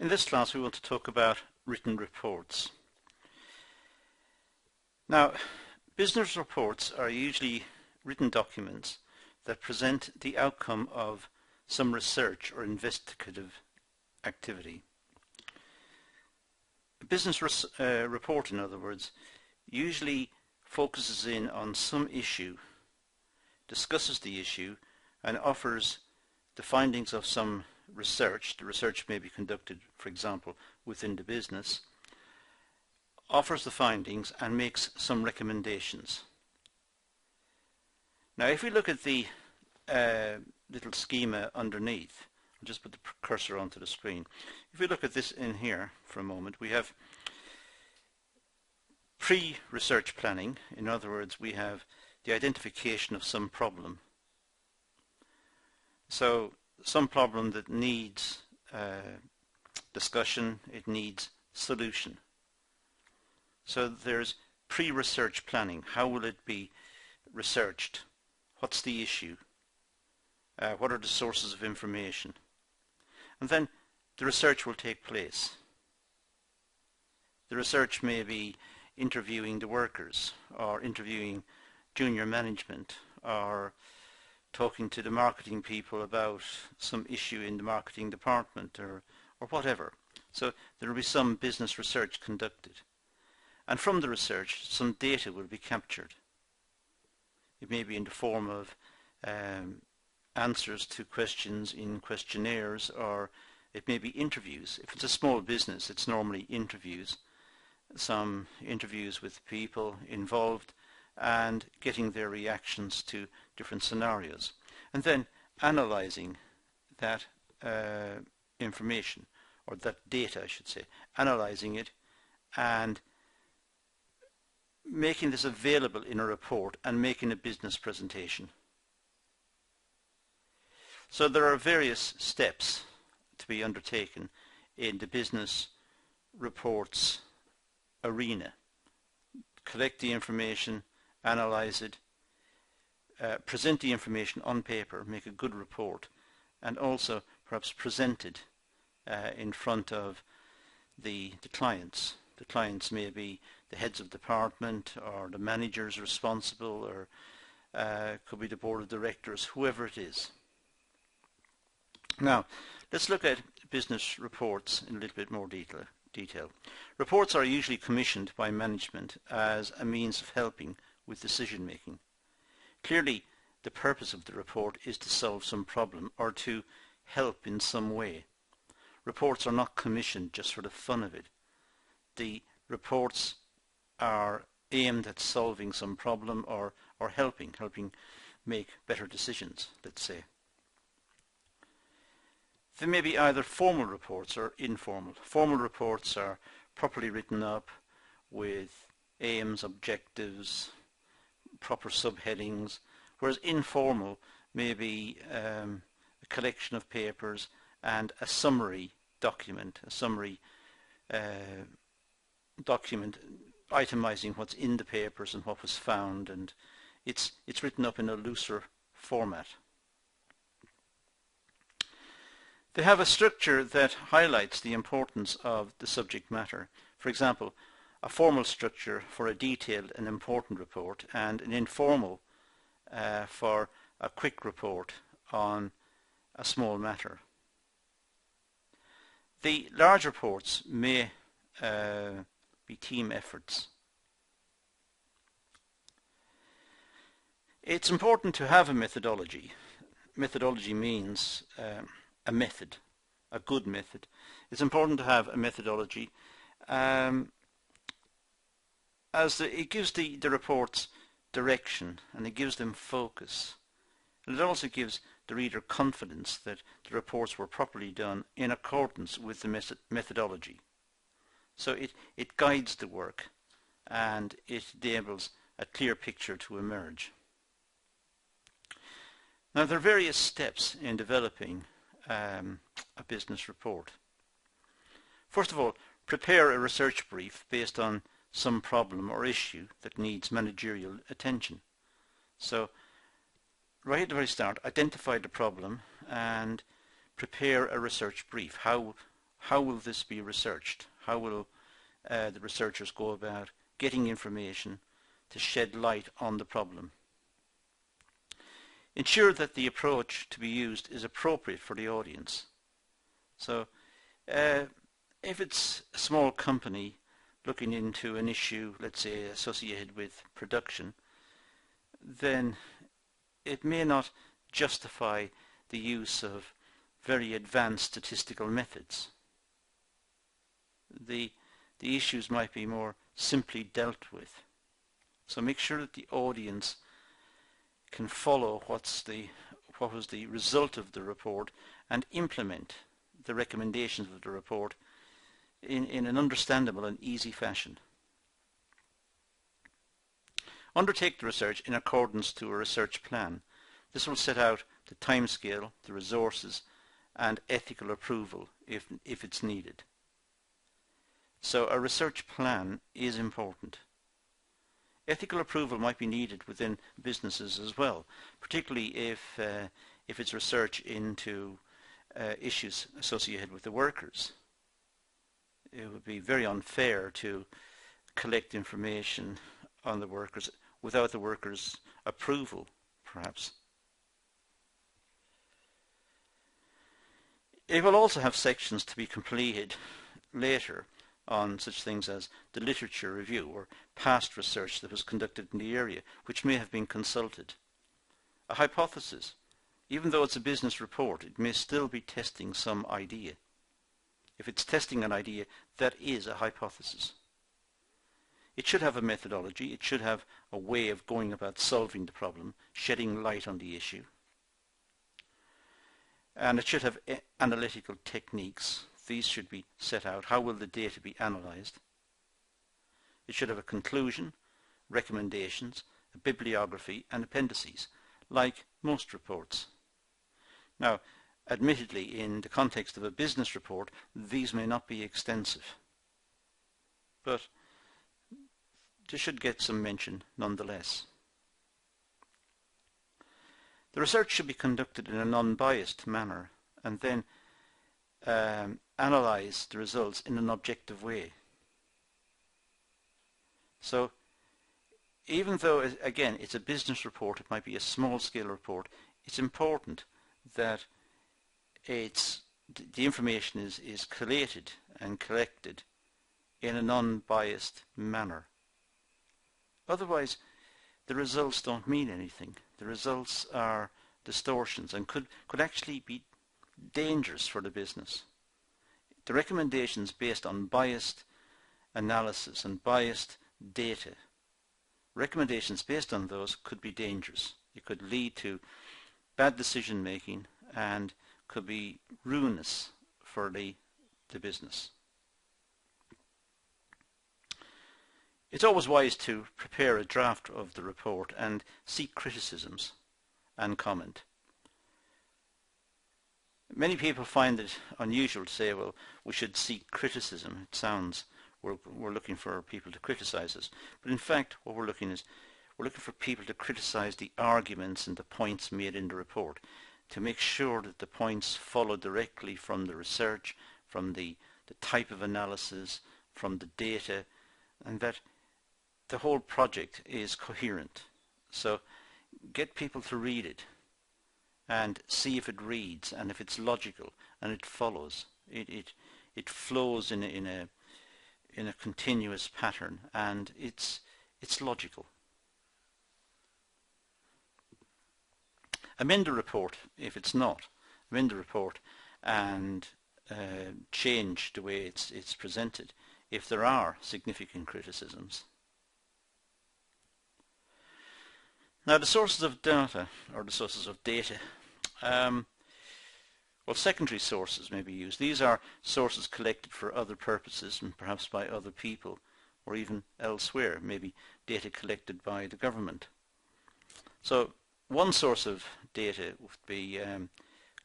In this class we want to talk about written reports. Now, business reports are usually written documents that present the outcome of some research or investigative activity. A business report, in other words, usually focuses in on some issue, discusses the issue, and offers the findings of some research. The research may be conducted, for example, within the business, offers the findings and makes some recommendations. Now, if we look at the little schema underneath, I'll just put the cursor onto the screen. If we look at this in here for a moment, we have pre-research planning. In other words, we have the identification of some problem. So some problem that needs discussion, it needs solution. So there's pre-research planning. How will it be researched? What's the issue? What are the sources of information? And then the research will take place. The research may be interviewing the workers, or interviewing junior management, or talking to the marketing people about some issue in the marketing department, or whatever. So there will be some business research conducted. And from the research, some data will be captured. It may be in the form of answers to questions in questionnaires, or it may be interviews. If it's a small business, it's normally interviews. Some interviews with people involved and getting their reactions to different scenarios. And then analysing that information, or that data I should say, analysing it and making this available in a report and making a business presentation. So there are various steps to be undertaken in the business reports arena. Collect the information, analyse it, present the information on paper, make a good report, and also perhaps present it in front of the clients. The clients may be the heads of department, or the managers responsible, or could be the board of directors, whoever it is. Now, let's look at business reports in a little bit more detail. Reports are usually commissioned by management as a means of helping with decision making. Clearly, the purpose of the report is to solve some problem or to help in some way. Reports are not commissioned just for the fun of it. The reports are aimed at solving some problem or helping make better decisions, let's say. There may be either formal reports or informal. Formal reports are properly written up with aims, objectives, proper subheadings, whereas informal may be a collection of papers and a summary document, document itemizing what's in the papers and what was found, and it's written up in a looser format. They have a structure that highlights the importance of the subject matter. For example, a formal structure for a detailed and important report, and an informal for a quick report on a small matter. The large reports may be team efforts. It's important to have a methodology. Methodology means a method, a good method. It's important to have a methodology as it gives the reports direction, and it gives them focus. And it also gives the reader confidence that the reports were properly done in accordance with the methodology. So it guides the work, and it enables a clear picture to emerge. Now, there are various steps in developing a business report. First of all, prepare a research brief based on some problem or issue that needs managerial attention. So right at the very start, identify the problem and prepare a research brief. How how will this be researched? How will the researchers go about getting information to shed light on the problem? Ensure that the approach to be used is appropriate for the audience. So if it's a small company looking into an issue, let's say associated with production, then it may not justify the use of very advanced statistical methods. The issues might be more simply dealt with. So make sure that the audience can follow what was the result of the report and implement the recommendations of the report in an understandable and easy fashion. Undertake the research in accordance to a research plan. This will set out the timescale, the resources, and ethical approval if it's needed. So a research plan is important. Ethical approval might be needed within businesses as well, particularly if it's research into issues associated with the workers. It would be very unfair to collect information on the workers without the workers' approval, perhaps. It will also have sections to be completed later on such things as the literature review or past research that was conducted in the area, which may have been consulted. A hypothesis, even though it's a business report, it may still be testing some idea. If it's testing an idea, that is a hypothesis. It should have a methodology, it should have a way of going about solving the problem, shedding light on the issue. And it should have analytical techniques. These should be set out. How will the data be analysed? It should have a conclusion, recommendations, a bibliography and appendices, like most reports. Now, admittedly, in the context of a business report, these may not be extensive, but they should get some mention nonetheless. The research should be conducted in an unbiased manner and then analyse the results in an objective way. So even though, again, it's a business report, it might be a small-scale report, it's important that the information is collated and collected in an unbiased manner. Otherwise, the results don't mean anything. The results are distortions and could actually be dangerous for the business. The recommendations based on biased analysis and biased data, recommendations based on those could be dangerous. It could lead to bad decision making and could be ruinous for the business. It's always wise to prepare a draft of the report and seek criticisms and comment. Many people find it unusual to say, well, we should seek criticism. It sounds we're looking for people to criticize us. But in fact, what we're looking for people to criticize the arguments and the points made in the report, to make sure that the points follow directly from the research, from the type of analysis, from the data, and that the whole project is coherent. So get people to read it and see if it reads and if it's logical and it follows. It flows in a continuous pattern and it's logical. Amend the report if it's not. Amend the report and change the way it's presented if there are significant criticisms. Now, the sources of data, or the sources of data, well, secondary sources may be used. These are sources collected for other purposes and perhaps by other people or even elsewhere, maybe data collected by the government. So one source of data would be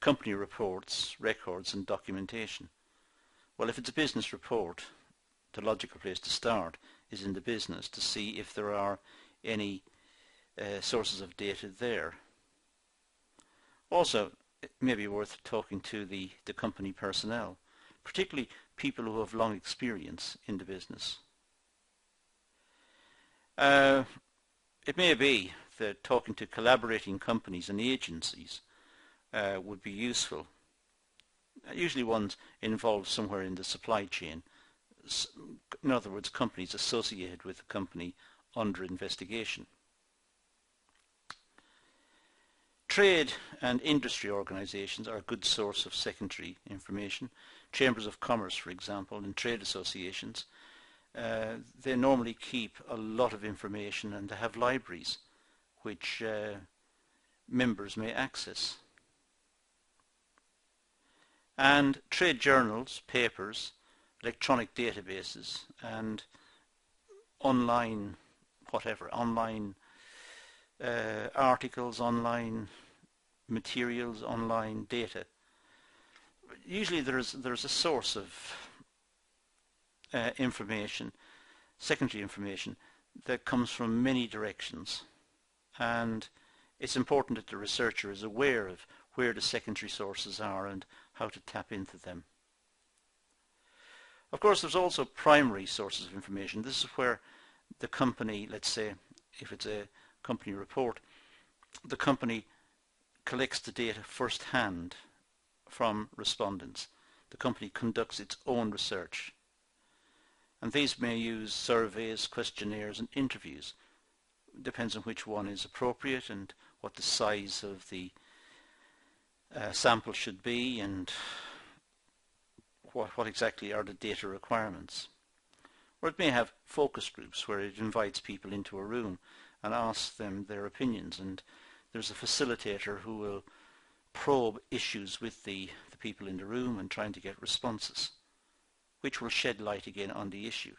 company reports, records and documentation. Well, if it's a business report, the logical place to start is in the business to see if there are any sources of data there. Also, it may be worth talking to the company personnel, particularly people who have long experience in the business. It may be that talking to collaborating companies and agencies would be useful. Usually ones involved somewhere in the supply chain. In other words, companies associated with the company under investigation. Trade and industry organisations are a good source of secondary information. Chambers of Commerce, for example, and trade associations, they normally keep a lot of information, and they have libraries which members may access. And trade journals, papers, electronic databases, and online articles, online materials, online data. Usually there's a source of information, secondary information, that comes from many directions, and it's important that the researcher is aware of where the secondary sources are and how to tap into them. Of course, there's also primary sources of information. This is where the company, let's say, if it's a company report, the company collects the data first-hand from respondents. The company conducts its own research. And these may use surveys, questionnaires and interviews. It depends on which one is appropriate and what the size of the sample should be and what exactly are the data requirements. Or it may have focus groups where it invites people into a room and asks them their opinions, and there's a facilitator who will probe issues with the people in the room and trying to get responses, which will shed light again on the issue.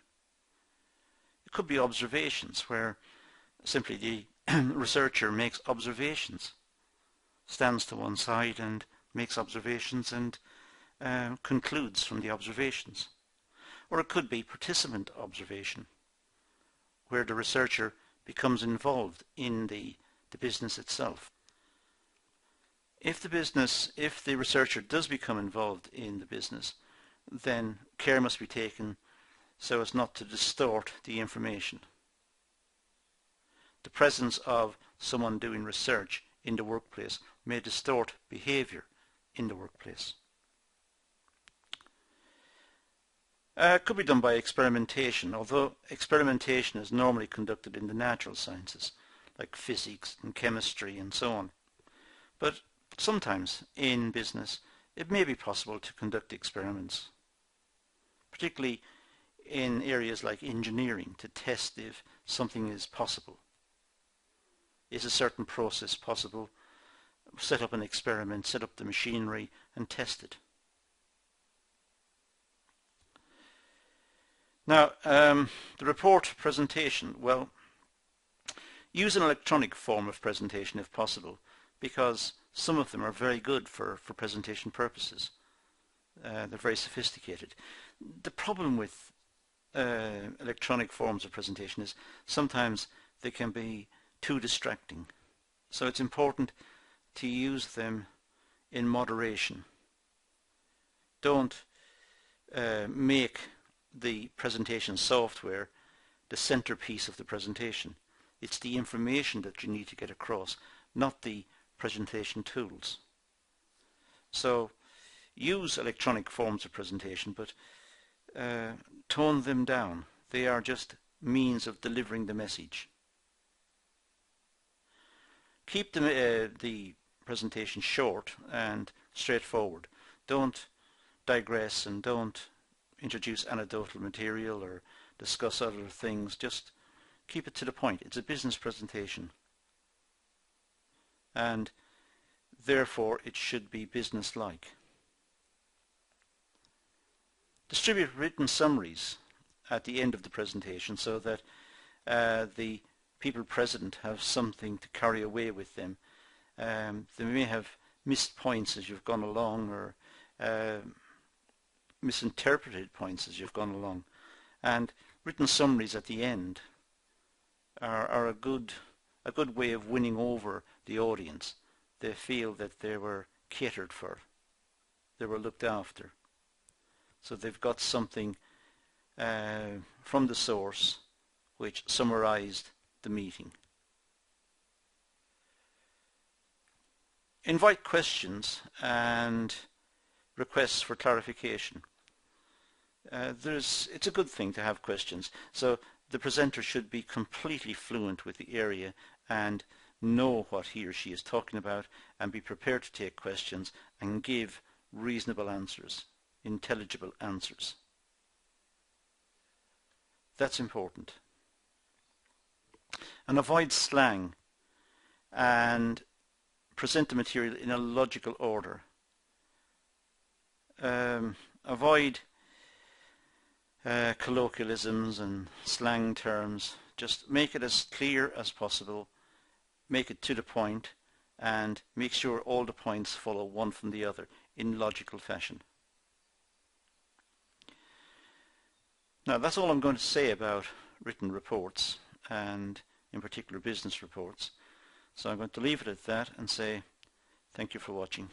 It could be observations where simply the researcher makes observations, stands to one side and makes observations and concludes from the observations. Or it could be participant observation, where the researcher becomes involved in the business itself. If the researcher does become involved in the business, then care must be taken so as not to distort the information. The presence of someone doing research in the workplace may distort behaviour in the workplace. It could be done by experimentation, although experimentation is normally conducted in the natural sciences, like physics and chemistry and so on. But sometimes in business it may be possible to conduct experiments, particularly in areas like engineering, to test if something is possible. Is a certain process possible? Set up an experiment, set up the machinery and test it. Now, the report presentation, well, use an electronic form of presentation if possible, because some of them are very good for presentation purposes. They're very sophisticated. The problem with electronic forms of presentation is sometimes they can be too distracting. So it's important to use them in moderation. Don't make the presentation software the centerpiece of the presentation. It's the information that you need to get across, not the presentation tools. So use electronic forms of presentation, but tone them down. They are just means of delivering the message. Keep the presentation short and straightforward. Don't digress and don't introduce anecdotal material or discuss other things. Just keep it to the point. It's a business presentation, and therefore it should be business-like. Distribute written summaries at the end of the presentation so that the people present have something to carry away with them. They may have missed points as you've gone along, or misinterpreted points as you've gone along, and written summaries at the end are a good way of winning over the audience. They feel that they were catered for, they were looked after. So they've got something from the source which summarized the meeting. Invite questions and requests for clarification. It's a good thing to have questions. So the presenter should be completely fluent with the area and know what he or she is talking about and be prepared to take questions and give reasonable answers, intelligible answers. That's important. And avoid slang and present the material in a logical order. Avoid colloquialisms and slang terms. Just make it as clear as possible, make it to the point, and make sure all the points follow one from the other in logical fashion. Now that's all I'm going to say about written reports, and in particular business reports. So I'm going to leave it at that and say thank you for watching.